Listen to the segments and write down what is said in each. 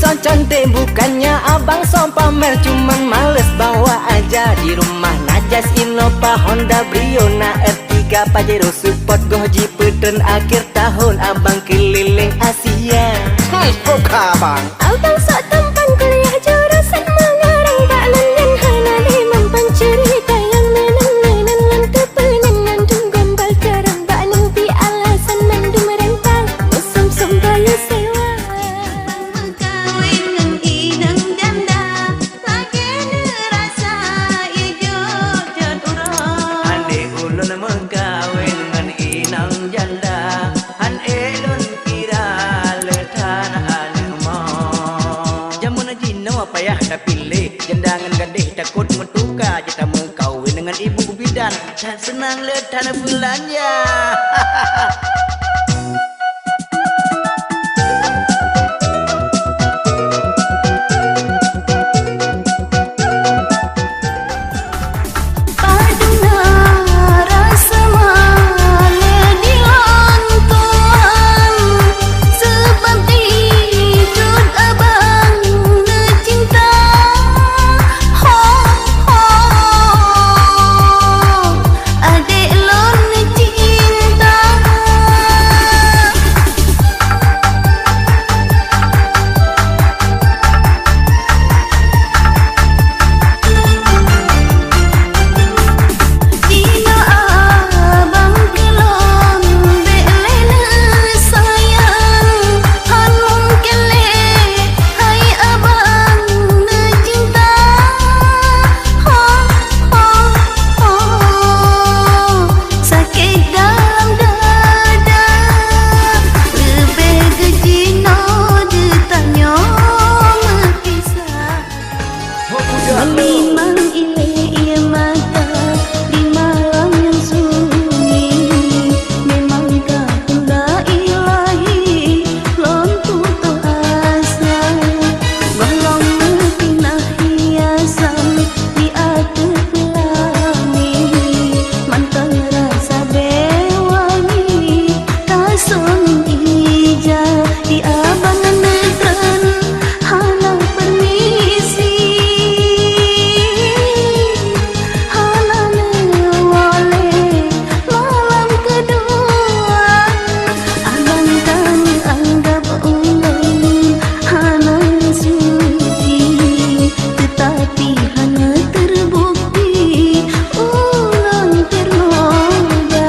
so cantik, bukannya abang so pamer, cuman males bawa aja. Di rumah Najas, Innova, Honda, Brio, na Ertiga, Pajero, Support, Goji, Peden. Akhir tahun abang keliling Asia. Oka bang. Abang sok tampan kuliah jurusan mengarang Pak Lengan hana di mempan cerita yang menang-menang lantai penangan dum gombal terang Pak nanti alasan mandum rentang usum-sum bayu sewa. Abang kawin dengan inang janda lagi nerasa ijot-jot urang. Adik ulun mengkawin dengan inang janda, han elun kira letan alma. Jamun jino payah dah pilih, jandangan gadih takut metuka. Jeta mengkawin dengan ibu bidan, dan senang letan belanja. Paduna rasa male di lantuan sebab hidup abang necinta. Ho ho adik lon necinta. Dina abang kelon belena sayang han mungkin le hai abang necinta. Ho ho ho sakit dalam dada lebih kejino ditanya mekisah. Memang ia mata di malam yang sunyi. Memangkah hendak ilahi lon putus asa. Walau mepinah hiasan di atas pelangi. Mantan rasa bewangi tasun ija di abangan netran hana permisi. Hana newale malam kedua. Abang kan anggap ulun hana suci, tetapi hanya terbukti ulun ternoda.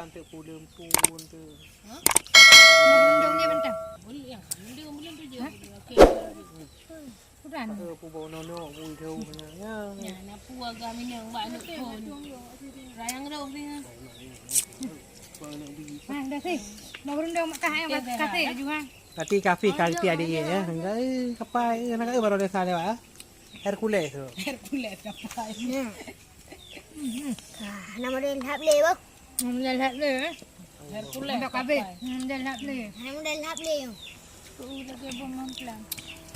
Untuk pulun pun tu. Mendung dia bentang. Boleh yang mendung belum tu je. Okey. Kurang. Aku bawa nonok pun jauh sebenarnya. Ya, nak puas agak minang buat anak pun. Rayang dah dia. Ha, dah sih. Mau berundang mak kah yang kata juga. Nanti kafe kalti adik ya. Enggak kapai nak baru desa lewat. Hercules tu. Hercules apa? Nama dia lap le bang. Dah lap le. Hercules. Dah kabeh. Dah lap le. Nama dia lap le. Lagi pun pelan.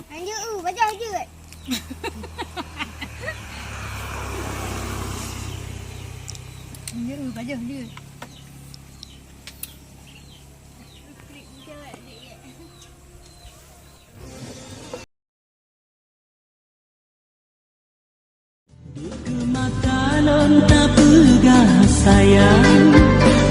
Anjuk baca je. Dia baca dia. Mata lonta pegah sayang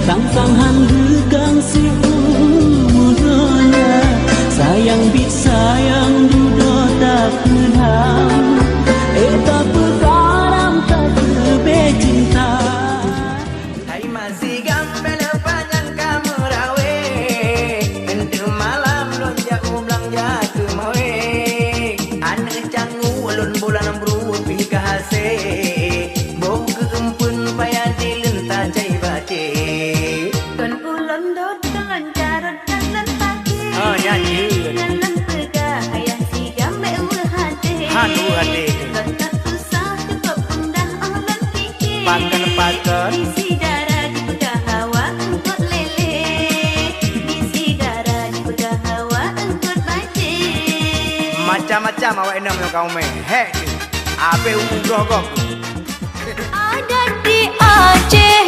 sang hanggang si umurnya sayang bit sayang duduk tak kenang tak perkaram tak terbe cinta. Hai masih gambel panjang kamu rawe, entu malam lonjak ulang jatuh mawe. Ane cangu ulun bulan berut pika hase, bau keempun payah dilentah jai bate. Kon ulun dot dengan carut dan pagi. Oh nyanyi. Dalam pegah ayah si gambe hati. Hanu hati. Tak susah cukup undah ulun fikir. Pakan. Isi darah di pegah hawa engkut lele. Isi darah di pegah hawa engkut baje. Macam-macam awak enam yang kau main. Hek, abe umroh kau. Ada di Aceh.